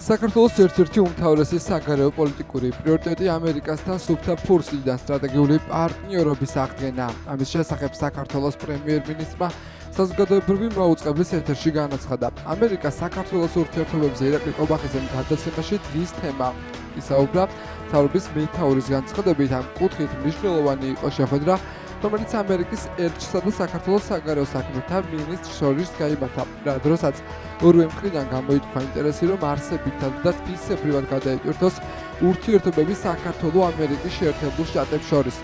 საქართველოს ერთ-ერთი უმთავრესი საგარეო პოლიტიკური პრიორიტეტი ამერიკასთან სუფთა ფურცლიდან სტრატეგიული პარტნიორობის აღდგენა. ამის შესახებ საქართველოს პრემიერ-მინისტრმა საზოგადოებრივი მაუწყებლის ეთერში განაცხადა. ამერიკა საქართველოს ურთიერთობებზე ირაკლი ყობახიძემ გადაცემაში დღის თემა. ისაუბრა მთავრობის მეთაურის განცხადებით, ამ კუთხით მნიშვნელოვანი იყო შეხვედრა, რომელიც ამერიკის ელჩსა და საქართველოს საგარეო საქმეთა მინისტრს შორის გაიმართა, რა დროსაც ორივე მხრიდან გამოითქვა ინტერესი, რომ არსებითად და თვისებრივად გადაიტვირთოს ურთიერთობები საქართველო-ამერიკის შეერთებულ შტატებს შორის.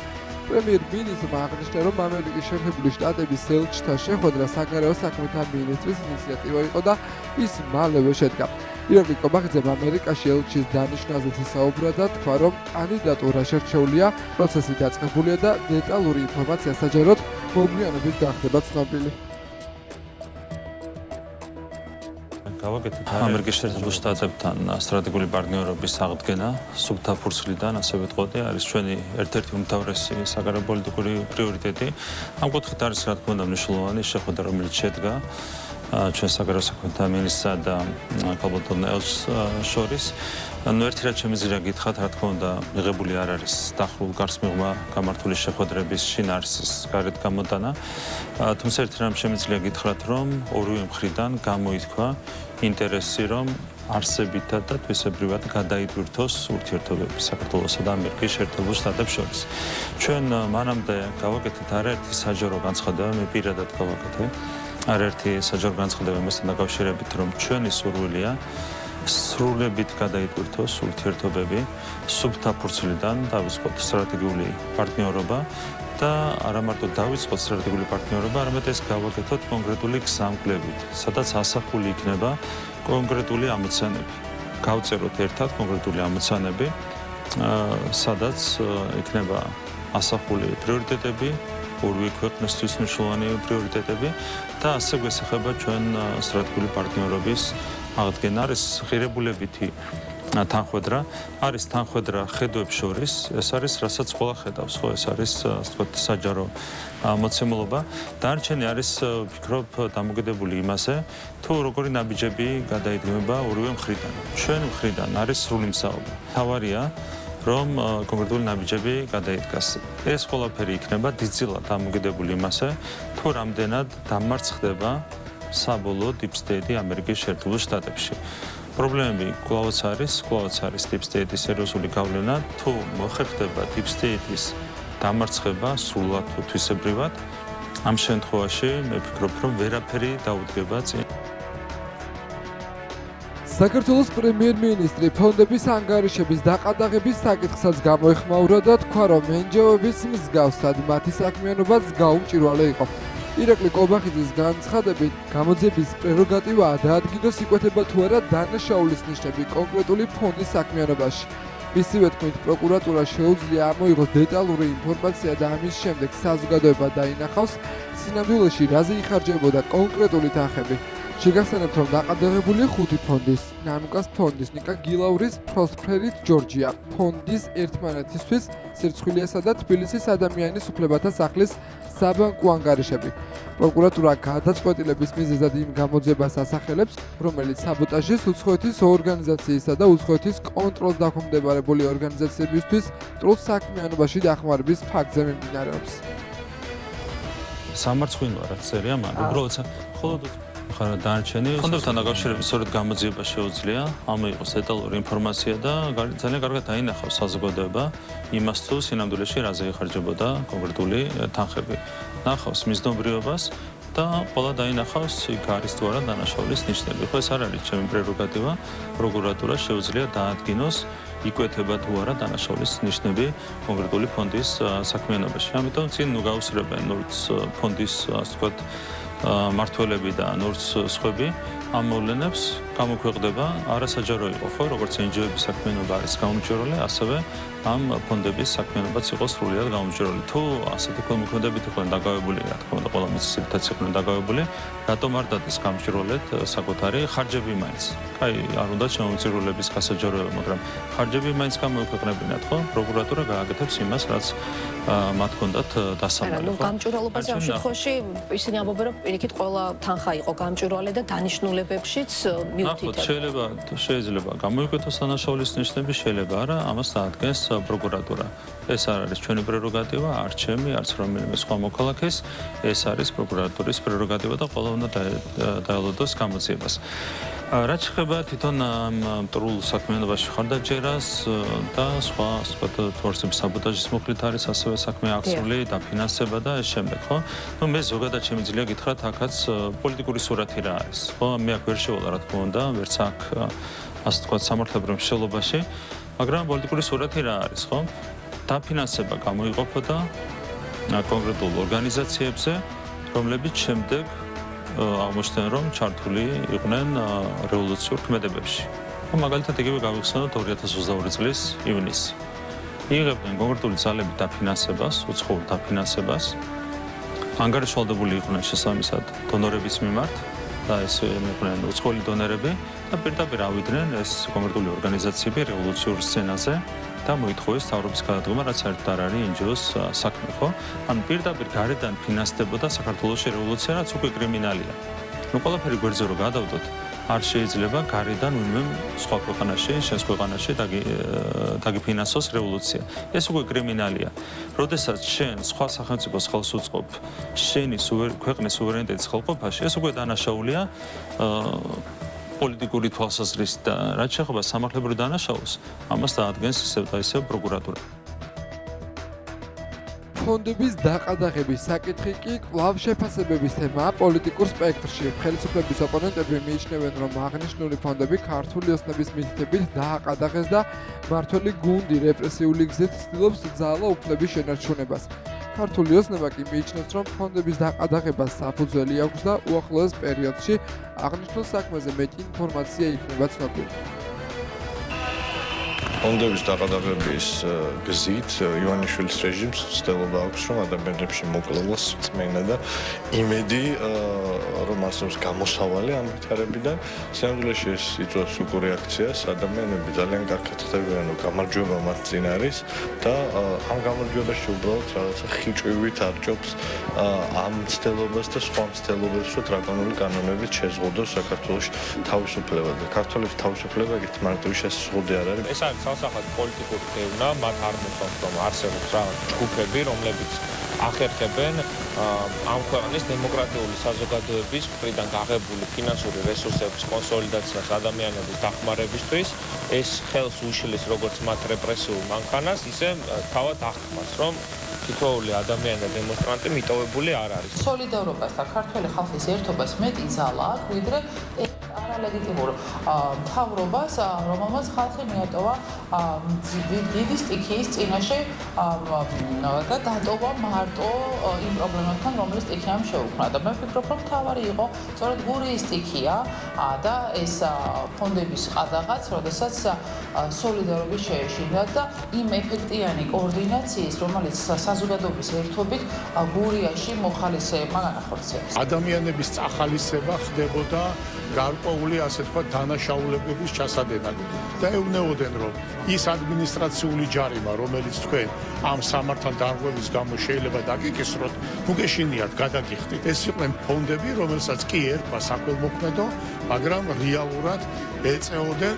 პრემიერ-მინისტრმა აღნიშნა, რომ ამერიკის შეერთებული შტატების ელჩთა შეხვედრა საგარეო საქმეთა მინისტრის ინიციატივა იყო და ის მალევე შედგა. ირაკლი ყობახიძემ ამერიკაში ელჩის დანიშვნაზეც ისაუბრა და თქვა, რომ კანდიდატურა შერჩეულია, პროცესი დაწყებულია და დეტალური ინფორმაცია საჯაროდ მოგვიანებით გახდება ცნობილი. ამერიკის შეერთებულ შტატებთან სტრატეგიული პარტნიორობის აღდგენა სუფთა ფურცლიდან, ასე ვიტყოდი, არის ჩვენი ერთ-ერთი უმთავრესი საგარეო პოლიტიკური პრიორიტეტი. ამ კუთხით არის, რა თქმა უნდა, მნიშვნელოვანი შეხვედრა, რომელიც შედგა ჩვენ საგარეო საქმეთა მინისტრსა და ქალბატონ ელჩს შორის. ერთი რაც შემიძლია გითხრათ, რა თქმა უნდა, მიღებული არ არის დახრულ გარს მიღმა გამართული შეხვედრების შინაარსის გარეთ გამოტანა. თუმცა ერთი რამ შემიძლია გითხრათ, რომ ორივე მხრიდან გამოითქვა ინტერესი, რომ არსებითად და თვისებრივად გადაიტვირთოს ურთიერთობები საქართველოსა და ამერიკის შეერთებულ შტატებს შორის. ჩვენ მანამდე გავაკეთეთ არაერთი საჯარო განცხადება, მე პირადად გავაკეთე არაერთი საჯარო განცხადება იმასთან დაკავშირებით, რომ ჩვენი სურვილია სრულებით გადაიტვირთოს ურთიერთობები სუფთა ფურცლიდან, დავიწყოთ სტრატეგიული პარტნიორობა და არა მარტო დავიწყოთ სტრატეგიული პარტნიორობა, არამედ ეს გავაკეთოთ კონკრეტული გზამკვლევით, სადაც ასახული იქნება კონკრეტული ამოცანები. გავწეროთ ერთად კონკრეტული ამოცანები, სადაც იქნება ასახული პრიორიტეტები, ორივე ქვეყნისთვის მნიშვნელოვანი პრიორიტეტები და ასე გვესახება ჩვენ სტრატეგიული პარტნიორობის აღდგენა. არის ღირებულებითი თანხwebdriver, არის თანხwebdriver ხედვებს შორის, ეს არის რასაც ყველა ხედავს, ხო, ეს არის ასე ვთქვათ საჯარო მოცემულობა. დანარჩენი არის ვფიქრობ დამოკიდებული იმაზე, თუ როგორი ნაბიჯები გადაიდგება ორივე მხრიდან. ჩვენ მხრიდან არის სრული მსაუბრა. თავარია რომ კონკრეტული ნაბიჯები გადაიდგას. ეს ყველაფერი იქნება დიდწილად დამოკიდებული იმაზე, თუ რამდენად დამარცხდება საბოლოო deep state ამერიკის შეერთებულ შტატებში. პრობლემები კვლავაც არის deep state-ის სერიოზული გავლენა, თუ მოხერხდება deep state-ის დამარცხება სრულად თუ თვისებრივად, ამ შემთხვევაში მე ვფიქრობ, რომ ვერაფერი დაუდგება წინ. საქართველოს პრემიერ-მინისტრი ფონდების ანგარიშების დაყადაღების საკითხსაც გამოეხმაურა და თქვა, რომ ენჯოების მსგავსად მათი საქმიანობაც გაუმჭირვალე იყო. ირაკლი ყობახიძის განცხადებით, გამოძიების პრეროგატივაა დაადგინოს იკვეთება თუ არა დანაშაულის ნიშნები კონკრეტული ფონდის საქმიანობაში. მისივე თქმით, პროკურატურა შეუძლია ამოიღოს დეტალური ინფორმაცია და ამის შემდეგ საზოგადოება დაინახავს, სინამდვილეში რაზე იხარჯებოდა კონკრეტული თანხები. შეგახსენებთ, რომ დაყადაღებულია 5 ფონდის, ნანუკას ფონდის, ნიკა გილაურის პროსპერით ჯორჯია, ფონდის ერთმანეთისთვის სირცხვილიასა და თბილისის ადამიანის უფლებათა სახლის საბანკო ანგარიშები. პროკურატურა გადაწყვეტილების მიზეზად იმ გამოძიებას ასახელებს, რომელიც საბოტაჟის უცხოეთის ორგანიზაციისა და უცხოეთის კონტროლს დაქვემდებარებული ორგანიზაციებისთვის მტრულ საქმიანობაში დახმარების ფაქტზე მიმდინარეობს. სამარცხვინოა რაც წერია მან, უბრალოდ ხოლოდ ხარა დანარჩენი ფონდებთან დაკავშირებით სწორედ გამოძიება შეუძლია, ამოიღოს დეტალური ინფორმაცია და ძალიან კარგად დაინახავს საზოგადოება იმას, თუ სინამდვილეში რაზე იხარჯებოდა კონკრეტული თანხები. ნახავს მიზნობრიობას და ყველა დაინახავს იქ არის თუ არა დანაშაულის ნიშნები. ხო, ეს არ არის ჩემი პრეროგატივა, პროკურატურა შეუძლია დაადგინოს იკვეთება თუ არა დანაშაულის ნიშნები კონკრეტული ფონდის საქმიანობაში. ამიტომ წინ გაუსწრებენ ნურც ფონდის ასე ვთქვათ მართველები და ნურც სხვები ამ მოვლენებს გამოქვეყდება არასაჯარო იყო, ხო, როგორც ენჯოების საქმიანობა არის გაუმჭირვალე, ასევე ამ ფონდების საქმიანობაც იყოს სრულად გამომჭირველი. თუ ასეთი ქველმოქმედებითი იყვნენ დაკავებული, რა თქმა უნდა, ყველა მიწისძვრითაც იყვნენ დაკავებული, რატომ არ დადეს გამჭირვალედ საკუთარი ხარჯები მაინც? აი, არ უნდა შემომჭირვალების გასაჯაროება, მაგრამ ხარჯები მაინც გამოიქვეყნებინათ, ხო? პროკურატურა გააკეთებს იმას, რაც მათ ჰქონდათ დასამალი, ხო? გამჭვირვალობაზე ამ შემთხვევაში ისინი ამბობენ, რომ პირიქით ყველა თანხა იყო გამჭვირვალე და დანიშნულებებშიც მიუთითებდა. შეიძლება გამოიკვეთოს დანაშაულის ნიშნები, შეიძლება არა, ამას დაადგენს პროკურატურა. ეს არ არის ჩვენი პრეროგატივა, არც ჩემი, არც რომელიმე სხვა მოქალაქის, ეს არის პროკურატურის პრეროგატივა და ყველა უნდა დაელოდოს გამოძიებას. რაც შეეხება თვითონ მტრულ საქმიანობაში ხარდაჭერას და სხვა თორსების საბოტაჟის მოხლით არის ასევე საქმე აღსული, დაფინანსება და ეს შემდეგ, ხო? ნუ მე ზოგადად შემიძლია გითხრათ, აქაც პოლიტიკური სურათი რა არის, ხო? მე აქ ვერ შევალა, რა თქმა უნდა, ვერც აქ ასე თქვა სამართლებრივ მშენებლობაში, მაგრამ პოლიტიკური სურათი რა არის, ხო? დაფინანსება გამოიყოფოდა კონკრეტულ ორგანიზაციებზე, რომლებიც შემდეგ აღმოჩნდნენ, რომ ჩართული იყვნენ რევოლუციურ ქმედებებში. მაგალითად, იგივე გავიხსენოთ 2022 წლის ივნისი. იღებდნენ კონკრეტული ძალები დაფინანსებას, უცხოურ დაფინანსებას. ანგარიშვალდებული იყვნენ შესაბამისად დონორების მიმართ და ეს იყვნენ უცხოელი დონორები და პირდაპირ ავიდნენ ეს კონკრეტული ორგანიზაციები რევოლუციურ სცენაზე და მოითხოვეს თავრობის გადადგომა, რაც საერთოდ არ არის NGO-ს საქმე, ხო? ან პირდაპირ გარედან ფინანსდებოდა საქართველოში რევოლუცია, რაც უკვე კრიმინალია. ნუ ყველაფერი გვერდზე რო გადავდოთ, არ შეიძლება გარედან ვინმე სხვა ქვეყანაში, შენს ქვეყანაში დაგიფინანსოს რევოლუცია. ეს უკვე კრიმინალია. როდესაც შენ სხვა სახელმწიფოს ხელს უწყობ შენი ქვეყნის სუვერენიტეტის ხელყოფაში, ეს უკვე დანაშაულია პოლიტიკური თვალსაზრისით და რაც შეეხება სამართლებრივ დანაშაულს, ამას დაადგენს ისევ და ისევ პროკურატურა. ფონდების დაყადაღების საკითხი კი კვლავ შეფასებების თემაა პოლიტიკურ სპექტრში. ხელისუფლების ოპონენტები მიიჩნევენ, რომ აღნიშნული ფონდები ქართული ოცნების მითითებით დააყადაღეს და მმართველი გუნდი რეპრესიული გზით ცდილობს ძალა უფლების შენარჩუნებას. ქართული ოცნება კი მიიჩნევს, რომ ფონდების დაყადაღებას საფუძველი აქვს და უახლოეს პერიოდში აღნიშნულ საქმეზე მეტი ინფორმაცია იქნება ცნობილი. ფონდების დაყადაღების გზით ივანიშვილის რეჟიმს ცდილობა აქვს, რომ ადამიანებში მოკლოს რწმენა და იმედი, რომ არსებობს გამოსავალი ამ ვითარებიდან. სინამდვილეში ეს იწვევს უკვე რეაქციას, ადამიანები ძალიან კარგად ხდებიან, რომ გამარჯვება მათ წინ არის და ამ გამარჯვებაში უბრალოდ რაღაცა ხიჭვით არჭობს ამ მცდელობას და სხვა მცდელობებს, რომ დრაკონული კანონებით შეზღუდოს საქართველოს თავისუფლება და ქართველების თავისუფლება ეგეთ მარტივი შესაძლებელი არ არის. ეს არის სასახად პოლიტიკური დევნა, მათ არ მოხდა რომ არსებობს რაღაც ჯგუფები, რომლებიც ახერხებენ ამ ქვეყნის დემოკრატიული საზოგადოების მხრიდან გაღებული ფინანსური რესურსების კონსოლიდაციას ადამიანების დახმარებისთვის. ეს ხელს უშლის როგორც მათ რეპრესიულ მანქანას, ისე თავად აღქმას, რომ თითოეული ადამიანი და დემონსტრანტი მიტოვებული არ არის. სოლიდარობას და ქართული ხალხის ერთობას მეტი ძალა აქვს, ვიდრე არალეგიტიმურ მთავრობას, რომელმაც ხალხი მიატოვა დიდი სტიქიის წინაშე და დატოვა მარტო იმ პრობლემებთან, რომელიც სტიქიამ შეუქმნა. და მე ვფიქრობ, რომ მთავარი იყო სწორედ გურიის სტიქია და ეს ფონდების ყადაღაც, როდესაც სოლიდარობის შეეშინათ და იმ ეფექტიანი კოორდინაციის, რომელიც საზოგადოების ერთობით გურიაში მოხალისეებმა განახორციელეს. ადამიანების წახალისება ხდებოდა გარკვეული, ასე თქვა, დანაშაულებების ჩასადენად და ეუბნებოდნენ, რომ ის ადმინისტრაციული ჯარიმა, რომელიც თქვენ ამ სამართალდარღვევის გამო შეიძლება დაგიკისროთ, თუ გეშინიათ, გადაგიხდით. ეს იყვნენ ფონდები, რომელსაც კი ერქვა საქველმოქმედო, მაგრამ რეალურად ეწეოდნენ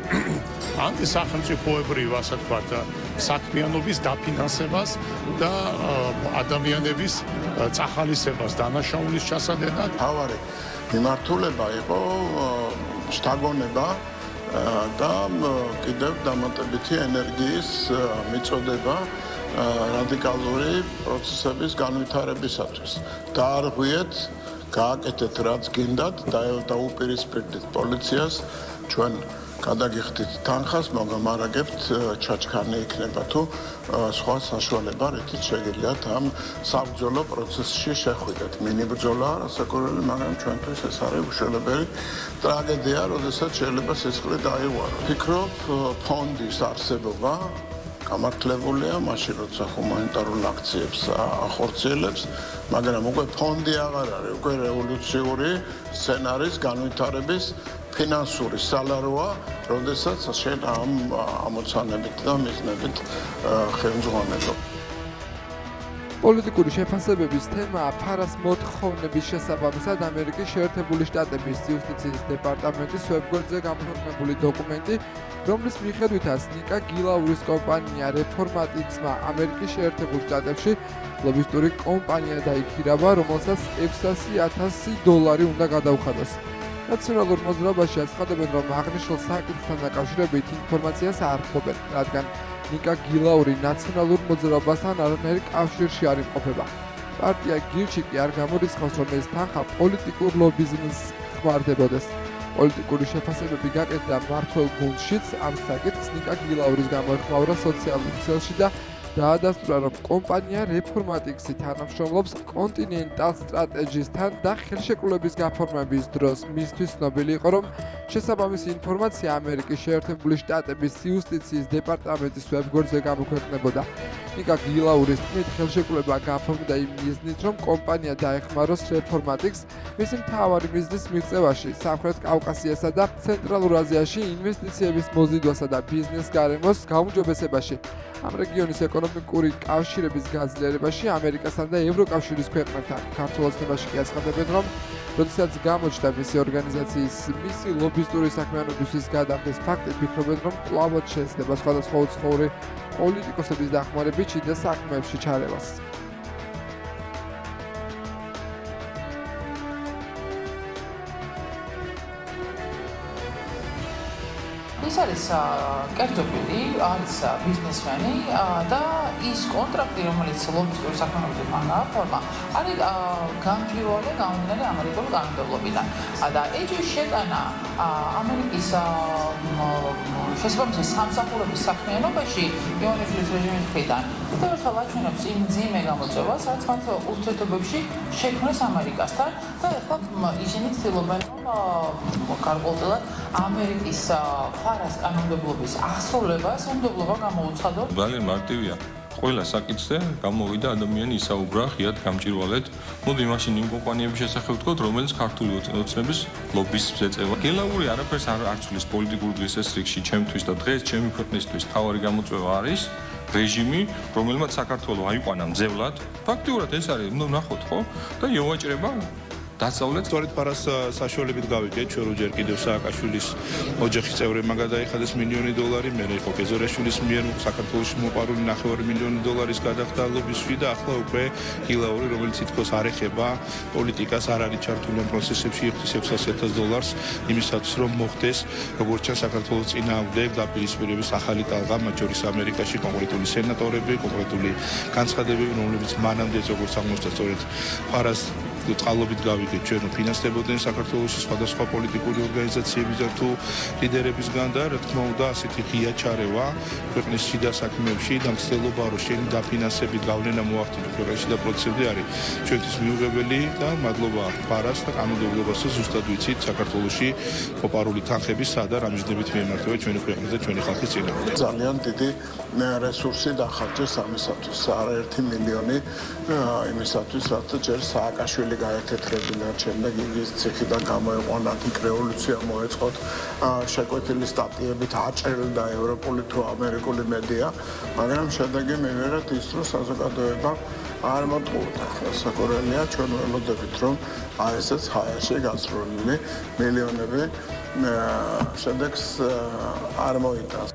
ანტისახელმწიფოებრივ, ასე თქვა, საქმიანობის დაფინანსებას და ადამიანების წახალისებას დანაშაულის ჩასადენად. თავარი მიმართულება იყო შთაგონება და კიდევ დამატებითი ენერგიის მიწოდება რადიკალური პროცესების განვითარებისათვის. დაარღვიეთ, გააკეთეთ რაც გინდათ, დაუპირისპირდით პოლიციას, ჩვენ გადაგიხდით თანხას, მაგრამ არაგებთ ჩაჩქანი იქნება თუ სხვა საშუალება, რითიც შეგიძლიათ ამ საბრძოლო პროცესში შეხვიდეთ. მინიბრძოლა არასაკურველი, მაგრამ ჩვენთვის ეს არის უშველებელი ტრაგედია, როდესაც შეიძლება სისხლი დაივარო. ვფიქრობ, ფონდის არსებობა გამართლებულია, მაშინ როცა ჰუმანიტარულ აქციებს ახორციელებს, მაგრამ უკვე ფონდი აღარ არის, უკვე რევოლუციური სცენარის განვითარების ფინანსური სალაროა, როდესაც შენ ამ ამოცანებით და მიზნებით ხელმძღვანელობ. პოლიტიკური შეფასებების თემაა ფარას მოთხოვნების შესაბამისად ამერიკის შეერთებული შტატების იუსტიციის დეპარტამენტის ვებგვერდზე გამოქვეყნებული დოკუმენტი, რომლის მიხედვითაც ნიკა გილაურის კომპანია რეფორმატიქსმა ამერიკის შეერთებულ შტატებში ლობისტური კომპანია დაიქირავა, რომელსაც $600,000 უნდა გადაუხადოს. ნაციონალურ მოძრაობაში აცხადებენ, რომ აღნიშნულ საკითხთან დაკავშირებით ინფორმაციას არ ფლობენ, რადგან ნიკა გილაური ნაციონალურ მოძრაობასთან არანაირ კავშირში არ იმყოფება. პარტია გირჩი კი არ გამორიცხავს, რომ ეს თანხა პოლიტიკურ ლობიზმს ხმარდებოდეს. პოლიტიკური შეფასებები გაკეთდა მმართველ გუნდშიც, ამ საკითხს ნიკა გილაურის გამოეხმაურა სოციალურ ქსელში და დაადასტურა, რომ კომპანია რეფორმატიქსი თანამშრომლობს კონტინენტალ სტრატეჯისთან და ხელშეკრულების გაფორმების დროს მისთვის ცნობილი იყო, რომ შესაბამისი ინფორმაცია ამერიკის შეერთებული შტატების იუსტიციის დეპარტამენტის ვებგვერდზე გამოქვეყნებოდა. ნიკა გილაურის თქმით, ხელშეკრულება გაფორმდა იმ მიზნით, რომ კომპანია დაეხმაროს რეფორმატიქსს მისი მთავარი მიზნის მიღწევაში, სამხრეთ კავკასიასა და ცენტრალურ აზიაში ინვესტიციების მოზიდვასა და ბიზნეს გარემოს გაუმჯობესებაში. ამ რეგიონის ეკონომიკური კავშირების გაძლიერებაში ამერიკასთან და ევროკავშირის ქვეყნებთან. ქართულ ოცნებაში კი აცხადებენ, რომ როდესაც გამოჩნდა მისი ორგანიზაციის მისი ლობისტური საქმიანობისთვის გადახდის ფაქტი, ფიქრობენ, რომ კვლავ შეეცდება სხვადასხვა უცხოური პოლიტიკოსების დახმარებით შიდა საქმეებში ჩარევას. ის არის კერძო პირი, არის ბიზნესმენი და ის კონტრაქტი, რომელიც ლობისტური საქმიანობით მან გააფორმა, არის გამჭვირვალე გამომდინარე ამერიკული კანონმდებლობიდან. და ეჯის შეტანა ამერიკის შესაბამისი სამსახურების საქმიანობაში იონიშვილის რეჟიმის მხრიდან კიდევ ერთხელ აჩვენებს იმ მძიმე გამოწვევას, რაც მათ ურთიერთობებში შექმნეს ამერიკასთან და ეხლა ისინი ცდილობენ, რომ გარკვეულწილად ამერიკის ფარას კანონმდებლობის აღსრულებას უმდებლობა გამოუცხადოს. ძალიან მარტივია. ყველა საკითხზე გამოვიდა ადამიანი ისაუბრა ღიად გამჭირვალედ. მოდი მაშინ იმ კომპანიების შესახებ ვთქვათ, რომელიც ქართული ოცნების ლობიზმს ეწევა. გილაური არაფერს არ ცვლის პოლიტიკურ დღესასრიგში ჩემთვის და დღეს ჩემი ქვეყნისთვის თავარი გამოწვევა არის რეჟიმი, რომელმაც საქართველო აიყვანა მძევლად. ფაქტიურად ეს არის, უნდა ვნახოთ, ხო? და ევაჭრება დასავლეთ. სწორედ ფარას საშუალებით გავიგეთ, ჩვენ როჯერ კიდევ სააკაშვილის ოჯახის წევრებმა გადაიხადეს $1,000,000, მე იყო კეზორაშვილის მიერ საქართველოში მოყარული $500,000 გადახდა ლობისში და ახლა უკვე გილაური, რომელიც თითქოს არ ეხება პოლიტიკას, არ არის ჩართული ამ პროცესებში, იხდის $600,000 იმისათვის, რომ მოხდეს, როგორც ჩანს, საქართველოს წინააღმდეგ დაპირისპირების ახალი ტალღა, მათ შორის ამერიკაში კონკრეტული სენატორები, კონკრეტული განცხადებები, რომლებიც მანამდე როგორც აღმოჩნდა, სწორედ ფარას წყალობით გავიგეთ, ჩვენ ფინანსდებოდნენ საქართველოში სხვადასხვა პოლიტიკური ორგანიზაციების და თუ ლიდერებისგან და რა თქმა უნდა ასეთი ღია ჩარევა ქვეყნის შიდა საქმეებში და მცდელობა რომ შენი დაფინანსებით გავლენა მოახდინოს ქვეყნის და პროცესები არის ჩვენთვის მიუღებელი და მადლობა ფარას და კანონმდებლობას ზუსტად ვიცით საქართველოში მოპარული თანხების სადა რა მიზნებით მიემართება ჩვენი ქვეყნის და ჩვენი ხალხის წინააღმდეგ. ძალიან დიდი რესურსი დახარჯეს ამისათვის, არაერთი მილიონი იმისათვის, რაც ჯერ სააკაშვილი გაეთეთრებინა, შემდეგ ის ციხიდან გამოეყვანა, იქ რევოლუცია მოეწყოთ, შეკვეთილი სტატიებით აჭრილდა ევროპული თუ ამერიკული მედია, მაგრამ შედეგი მივიღეთ ის, რომ საზოგადოება არ მოთხოვდა. საკურველია ჩვენ ველოდებით, რომ აი ესეც ჰაერში გასროლილი მილიონები შედეგს არ მოიტანს.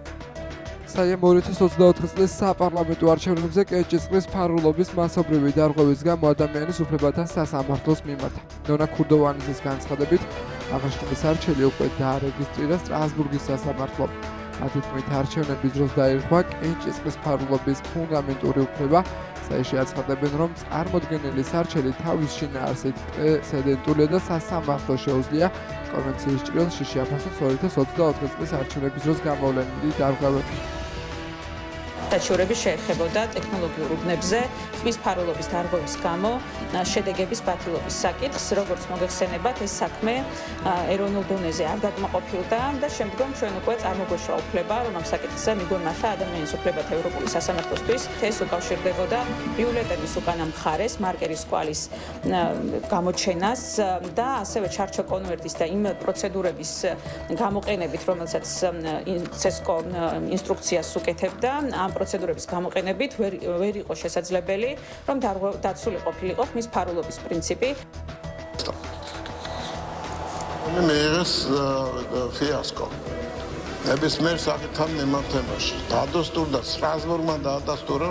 საიამ 2024 წლის საპარლამენტო არჩევნებზე კენჭისყრის ფარულობის მასობრივი დარღვევის გამო ადამიანის უფლებათა სასამართლოს მიმართა. ნონა ქურდოვანიძის განცხადებით, აღნიშნული არჩევანი უკვე დაარეგისტრირა სტრასბურგის სასამართლომ. მათი თქმით, არჩევნების დროს დაირღვა კენჭისყრის ფარულობის ფუნდამენტური უფლება. საეში აცხადებენ, რომ წარმოდგენილი სარჩელი თავის შინაარსით პრეცედენტულია და სასამართლო შეუძლია კონვენციის ჭრილში შეაფასოს 2024 წლის არჩევნების დროს გამოვლენილი დარღვევები. დაჩივრები შეეხებოდა ტექნოლოგიურ უბნებზე ხმის ფარულობის დარღვევის გამო შედეგების ბათილობის საკითხს, როგორც მოგეხსენებათ, ეს საქმე ეროვნულ დონეზე არ დაკმაყოფილდა და შემდგომ ჩვენ უკვე წარმოგვეშვა უფლება, რომ ამ საკითხზე მიგვემართა ადამიანის უფლებათა ევროპული სასამართლოსთვის. ეს უკავშირდებოდა ბიულეტენის უკანა მხარეს მარკერის კვალის გამოჩენას და ასევე ჩარჩო კონვერტის და იმ პროცედურების გამოყენებით, რომელსაც CESCO ინსტრუქციას უკეთებდა, ამ პროცედურების გამოყენებით ვერ იყო შესაძლებელი, რომ დაცული ყოფილიყო ხმის ფარულობის პრინციპი. მიიღეს ფიასკო. ნებისმიერ საკითხთან მიმართებაში დადასტურდა სტრასბურგმა დაადასტურა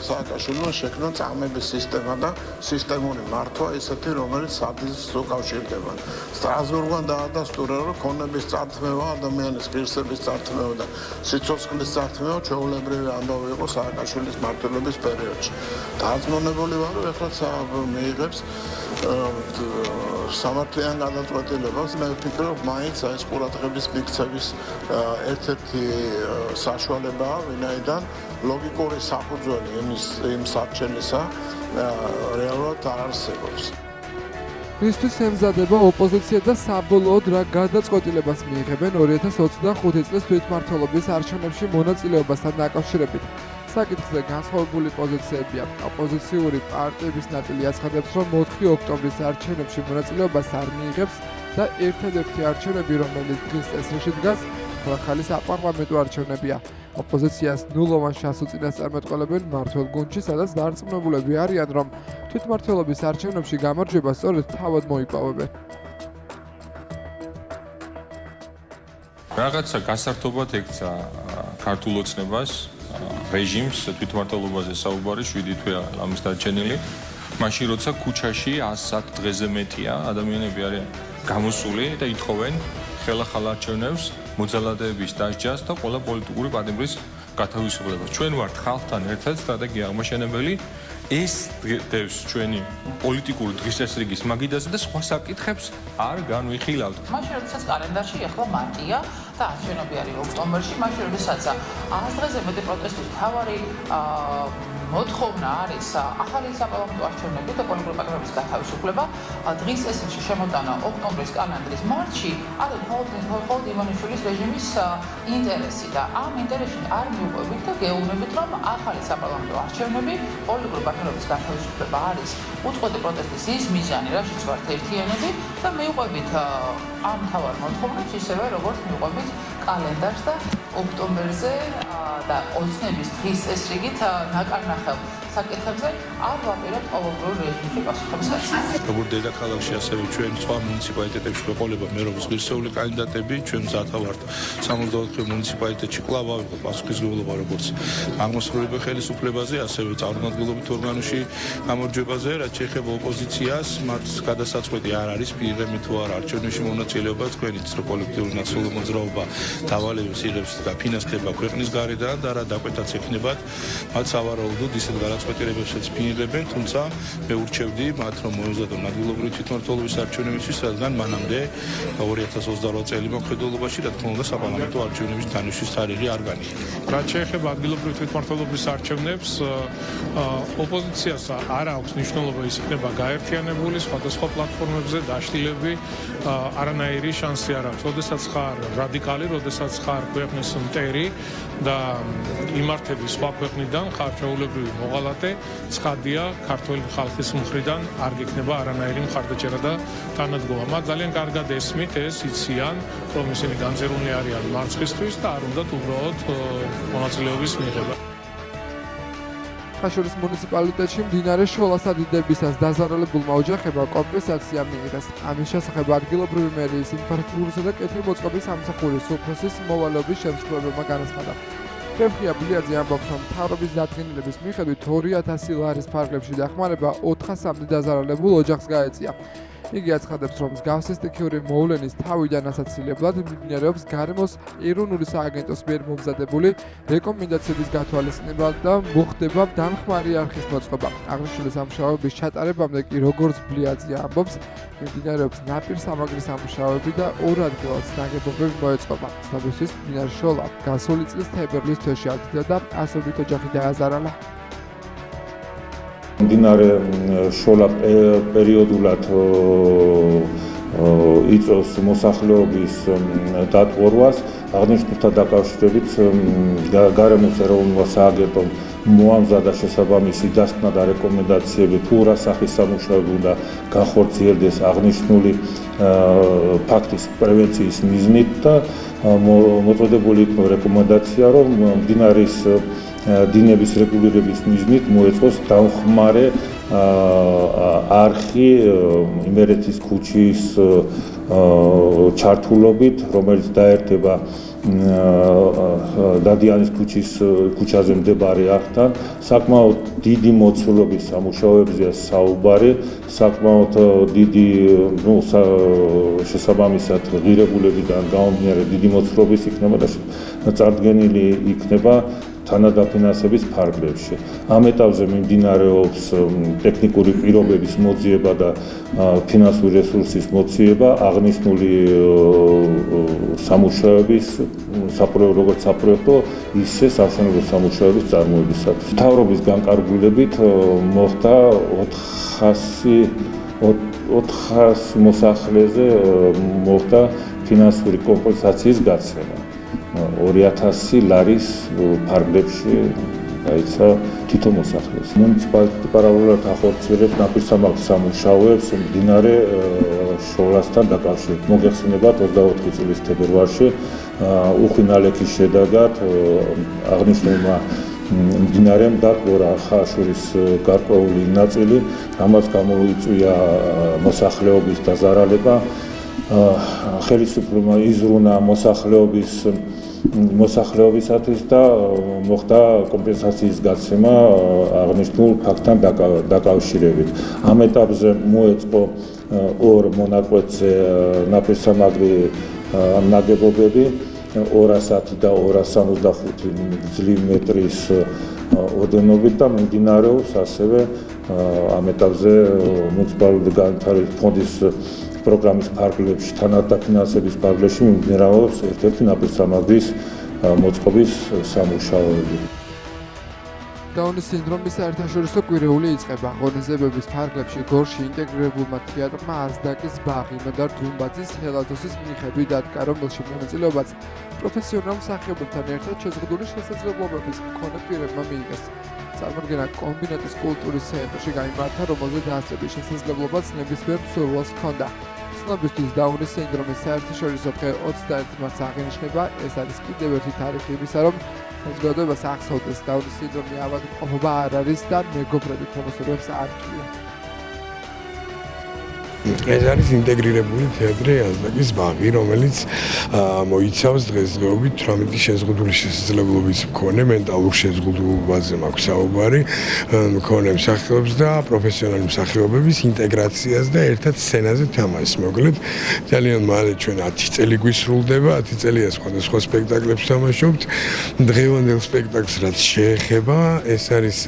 სააკაშვილმა შექმნა წამების სისტემა და სისტემური მართვა ისეთი, რომელიც სადილს უკავშირდება. სტრასბურგმა დაადასტურა, რომ ქონების წართმევა, ადამიანის ღირსების წართმევა და სიცოცხლის წართმევა ჩვეულებრივი ამბავი იყო სააკაშვილის მმართველობის პერიოდში. დაძმონებული ვარ, რომ ეხლა მიიღებს სამართლიან გადაწყვეტილებას. მე ვფიქრობ, მაინც ეს ყურადღების მიქცევის ერთ-ერთი საშუალებაა, ვინაიდან ლოგიკური საფუძველი იმ სარჩელისა რეალურად არ არსებობს. მისთვის ემზადება ოპოზიცია და საბოლოოდ რა გადაწყვეტილებას მიიღებენ 2025 წლის თვითმმართველობის არჩევნებში მონაწილეობასთან დაკავშირებით. საკითხზე განსხვავებული პოზიციებია. ოპოზიციური პარტიების ნაწილი აცხადებს, რომ 4 ოქტომბრის არჩევნებში მონაწილეობას არ მიიღებს და ერთადერთი არჩევნები, რომელიც დღის წესრიგში დგას, ხალხის საპარლამენტო არჩევნებია. ოპოზიციას ნულოვან შანსს უწინასწარმეტყველებენ მმართველ გუნდში, სადაც დარწმუნებულები არიან, რომ თვითმმართველობის არჩევნებში გამარჯვება სწორედ თავად მოიპოვებენ. რაღაცა გასართობად ექცა ქართულ ოცნებას, რეჟიმს თვითმმართველობაზე საუბარი 7 თვე ამის დარჩენილი. მაშინ როცა ქუჩაში 110 დღეზე მეტია ადამიანები არიან გამოსული და ითხოვენ ხელახალ არჩევნებს, მოძალადეების დასჯას და ყველა პოლიტიკური პატიმრის გათავისუფლებას. ჩვენ ვართ ხალხთან ერთად სტრატეგია აღმაშენებელი. ეს დევს ჩვენი პოლიტიკური დღის წესრიგის მაგიდაზე და სხვა საკითხებს არ განვიხილავთ. მაშინ როდესაც კალენდარში ახლა მარტია და არჩევნები არის ოქტომბერში, მაშინ როდესაც 100 დღეზე მეტი პროტესტის მთავარი მოთხოვნა არის ახალი საპარლამენტო არჩევნები და პოლიტიკური პარტიების გათავისუფლება. დღის წესრიგში შემოტანა ოქტომბრის კალენდრის მარტში არის მხოლოდ ივანიშვილის რეჟიმის ინტერესი და ამ ინტერესში არ მიუყვებით და გეუბნებით, რომ ახალი საპარლამენტო არჩევნები პოლიტიკური პარტიების გათავისუფლება არის უწყვეტი პროტესტის ის მიზანი, რაშიც ვართ ერთიანები და მიუყვებით ამ თავარ მოთხოვნებს ისევე როგორც მიუყვებით კალენდარს და ოქტომბერზე და ოცნების დღის წესრიგით ნაკარნახელ საკითხებზე არ ვაპირებთ ყოველდღიურ რეჟიმში პასუხების გაცემას. როგორც დედაქალაქში, ასევე ჩვენ სხვა მუნიციპალიტეტებში ვეყოლება მე როგორც ღირსეული კანდიდატები, ჩვენ მზათა ვართ 64 მუნიციპალიტეტში კვლავ ავიღოთ პასუხისმგებლობა როგორც აღმასრულებელ ხელისუფლებაზე, ასევე წარმომადგენლობით ორგანოში გამარჯვებაზე, რაც შეეხება ოპოზიციას, მათ გადასაწყვეტი არ არის პირდაპირ თუ არა არჩევნებში მონაწილეობა, თქვენიც რო კოლექტიური ნაციონალური მოძრაობა დავალებას იღებს და ფინანსდება ქვეყნის გარედან და რა დაკვეთაც ექნებათ, მათ სავარაუდოდ ისეთ გადაწყვეტილებებსაც მიიღებენ, თუმცა მე ურჩევდი მათ რომ მოეზადონ ადგილობრივი თვითმმართველობის არჩევნებისთვის, რადგან მანამდე 2028 წელი მოქმედობაში, რა თქმა უნდა, საპარლამენტო არჩევნების თანხმობის თარიღი არ განიხილება. რაც შეეხება ადგილობრივი თვითმმართველობის არჩევნებს, ოპოზიციას არ აქვს მნიშვნელობა ის იქნება გაერთიანებული სხვადასხვა პლატფორმებზე დაშლილები, არანაირი შანსი არ აქვს. როდესაც ხარ რადიკალი, როდესაც ხარ ქვეყნის მტერი და იმართები სხვა ქვეყნიდან, ხარ ჩვეულებრივი მოღალატე, ცხადია ქართული ხალხის მხრიდან არ გექნება არანაირი მხარდაჭერა და თანადგომა. მათ ძალიან კარგად ესმით ეს, იციან, რომ ისინი განზერუნე არიან მარცხისთვის და არ უნდათ უბრალოდ მონაწილეობის მიღება. ხაშურის მუნიციპალიტეტში მდინარე შოლას ადიდებისას დაზარალებულმა ოჯახებმა კომპენსაცია მიიღეს. ამის შესახებ ადგილობრივი მერიის ინფრასტრუქტურისა და კეთილმოწყობის სამსახურის უფროსის მოვალეობის შემსრულებელმა განაცხადა. ფეხია ბლიაძე ამბობს, რომ მთავრობის დადგენილების მიხედვით 2000 ლარის ფარგლებში დახმარება 400-მდე დაზარალებულ ოჯახს გაეწია. იგი აცხადებს, რომ მსგავსი სტიქიური მოვლენის თავიდან ასაცილებლად მიმდინარეობს გარემოს ეროვნული სააგენტოს მიერ მომზადებული რეკომენდაციების გათვალისწინება და მოხდება დამხმარე არხის მოწყობა. აღნიშნული სამუშაოების ჩატარებამდე კი როგორც ბლიაძე ამბობს, მიმდინარეობს ნაპირსამაგრის სამუშაოები და ორ ადგილას ნაგებობები მოეწყობა. ცნობისთვის მდინარე შოლა გასული წლის თებერვლის თვეში ათიდა და ასობით ოჯახი დააზარალა. მდინარე შოლა პერიოდულად იწვევს მოსახლეობის დატყვევას, აღნიშნულთან დაკავშირებით გარემოს ეროვნულ სააგენტომ მოამზადა შესაბამისი დასკვნა და რეკომენდაციები, თუ რა სახის სამუშაოები უნდა განხორციელდეს აღნიშნული ფაქტის პრევენციის მიზნით და მოწოდებული იქნა რეკომენდაცია, რომ მდინარის დინების რეგულირების მიზნით მოეწყოს დამხმარე არხი იმერეთის ქუჩის ჩართულობით, რომელიც დაერთება დადიანის ქუჩაზე მდებარე არხთან. საკმაოდ დიდი მოცულობის სამუშაოებზეა საუბარი, საკმაოდ დიდი შესაბამისად ღირებულებიდან გამომდინარე დიდი მოცულობის იქნება და წარდგენილი იქნება თანადაფინანსების ფარგლებში. ამ ეტაპზე მიმდინარეობს ტექნიკური პირობების მოძიება და ფინანსური რესურსის მოძიება აღნიშნული სამუშაოების როგორც საპროექტო, ისე სამშენებლო სამუშაოების წარმოებისათვის. მთავრობის განკარგულებით მოხდა 400 მოსახლეზე მოხდა ფინანსური კომპენსაციის გაცემა. 2000 ლარის ფარგლებში გაიცა თითო მოსახლეს. მუნიციპალიტეტი პარალელურად ახორციელებს ნაპირსამაგრის სამუშაოებს მდინარე შოლასთან დაკავშირებით. მოგეხსენებათ 24 წლის თებერვალში უხინალექის შედეგად აღნიშნულმა მდინარემ დატბორა ხაშურის გარკვეული ნაწილი, რამაც გამოიწვია მოსახლეობის დაზარალება. ხელისუფლებამ იზრუნა მოსახლეობისათვის და მოხდა კომპენსაციის გაცემა აღნიშნულ ფაქტთან დაკავშირებით. ამ ეტაპზე მოეწყო ორ მონაკვეთზე ნაპირსამაგრი ნაგებობები 210 და 265 მილიმეტრის ოდენობით და მიმდინარეობს ასევე ამ ეტაპზე მუნიციპალური განვითარების ფონდის პროგრამის ფარგლებში, თანადაფინანსების ფარგლებში მიმდინარეობს ერთ-ერთი ნაპირსამაგრის მოწყობის სამუშაოები. დაუნის სინდრომის საერთაშორისო კვირეული იწყება. ღონისძიებების ფარგლებში გორში ინტეგრირებულმა თეატრმა აზდაკის ბაღი იმედარ დუმბაძის ჰელადოსის მიხედვით დადგა, რომელში მონაწილეობაც პროფესიონალ მსახიობებთან ერთად შეზღუდული შესაძლებლობების მქონე პირებმა მიიღეს. წარმოდგენა კომბინატის კულტურის ცენტრში გაიმართა, რომელზე დაასწრების შესაძლებლობაც ნებისმიერ მსურველს ჰქონდა. ცნობისთვის დაუნის სინდრომის საერთაშორისო დღე 21 მარტს აღინიშნება. ეს არის კიდევ ერთი თარიღი იმისა, რომ საზოგადოებას ახსოვდეს დაუნის სინდრომი ავადმყოფობა არ არის და მეგობრებით მომოსულებს არ ჭირია. ეს არის ინტეგრირებული თეატრი აზდაკის ბაღი, რომელიც მოიცავს დღესდღეობით 18 შეზღუდული შესაძლებლობის მქონე მენტალურ შეზღუდულობაზე მაქვს საუბარი, მქონე მსახიობს და პროფესიონალი მსახიობების ინტეგრაციას და ერთად სცენაზე თამაშს. მოკლედ, ძალიან მალე ჩვენ 10 წელი გვისრულდება, 10 წელია სხვადასხვა სპექტაკლებს თამაშობთ. დღევანდელ სპექტაკლს რაც შეეხება, ეს არის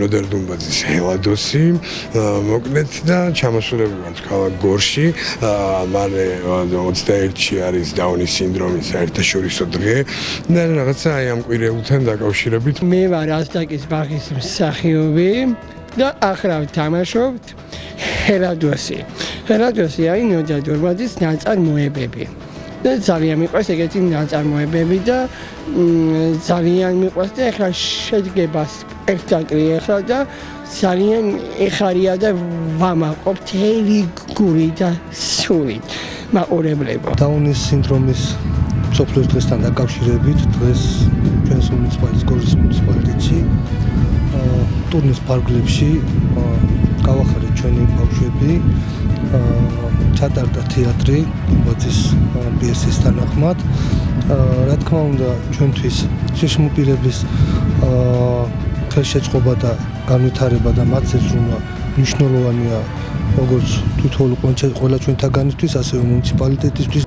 ნოდარ დუმბაძის ჰელადოსი, მოკლედ და ჩამოსულები ვართ ქალაქ გორში, მალე 21-ში არის დაუნის სინდრომის საერთაშორისო დღე და რაღაცა აი ამ კვირეულთან დაკავშირებით. მე ვარ აზდაკის ბაღის მსახიობი და ახლა ვთამაშობთ ჰელადოსი. ჰელადოსი არის ნოდარ დუმბაძის ნაწარმოებები. და ძალიან მიყვარს ეგეთი ნაწარმოებები და ძალიან მიყვარს და ახლა შედგება სპექტაკლი ახლა და ძალიან ეხარია და ვამაყობ მთელი გული და სული მაყურებლებო. დაუნის სინდრომის მსოფლიოს დღესთან დაკავშირებით დღეს ჩვენს გორის მუნიციპალიტეტში ტურნეს ფარგლებში გავახარეთ ჩვენი ბავშვები, ჩატარდა თეატრი დუმბაძის პიესის თანახმად. რა თქმა უნდა, ჩვენთვის შეშმოპირების ხელშეწყობა და განვითარება და მათ ზრუნვა მნიშვნელოვანია როგორც თითოეული ყველა ჩვენთაგანისთვის, ასევე მუნიციპალიტეტისთვის.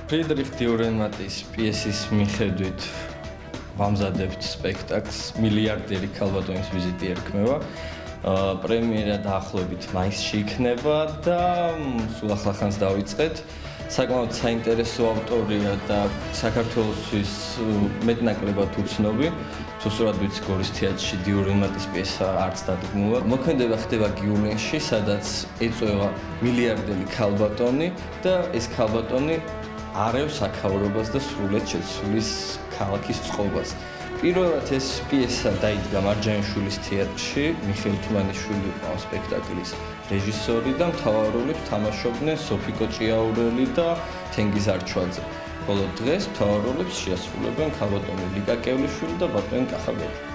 ფრიდრიხ დიურენმატის პიესის მიხედვით ვამზადებთ სპექტაკლს მილიარდერი ქალბატონის ვიზიტი ერქმევა. პრემიერა დაახლოებით მაისში იქნება და სულ ახლახანს დავიწყეთ. საკმაოდ საინტერესო ავტორია და საქართველოსთვის მეტნაკლებად უცნობი. სუსურად ვიცი გორის თეატრში დიურენმატის პიესა არც დადგმულა. მოქმედება ხდება გიულენში, სადაც ეწევა მილიარდელი ქალბატონი და ეს ქალბატონი არევს აქაურობას და სრულად შეცვლის ქალაქის წყობას. პირველად ეს პიესა დაიდგა მარჯანიშვილის თეატრში, მიხეილ თუმანიშვილი იყო ამ სპექტაკლის რეჟისორი და მთავარ როლებს თამაშობდნენ სოფიკო ჭიაურელი და თენგიზ არჩვაძე. ხოლო დღეს მთავარ როლებს შეასრულებენ ქალბატონი ლიკა კევლიშვილი და ბატონი კახაბერი.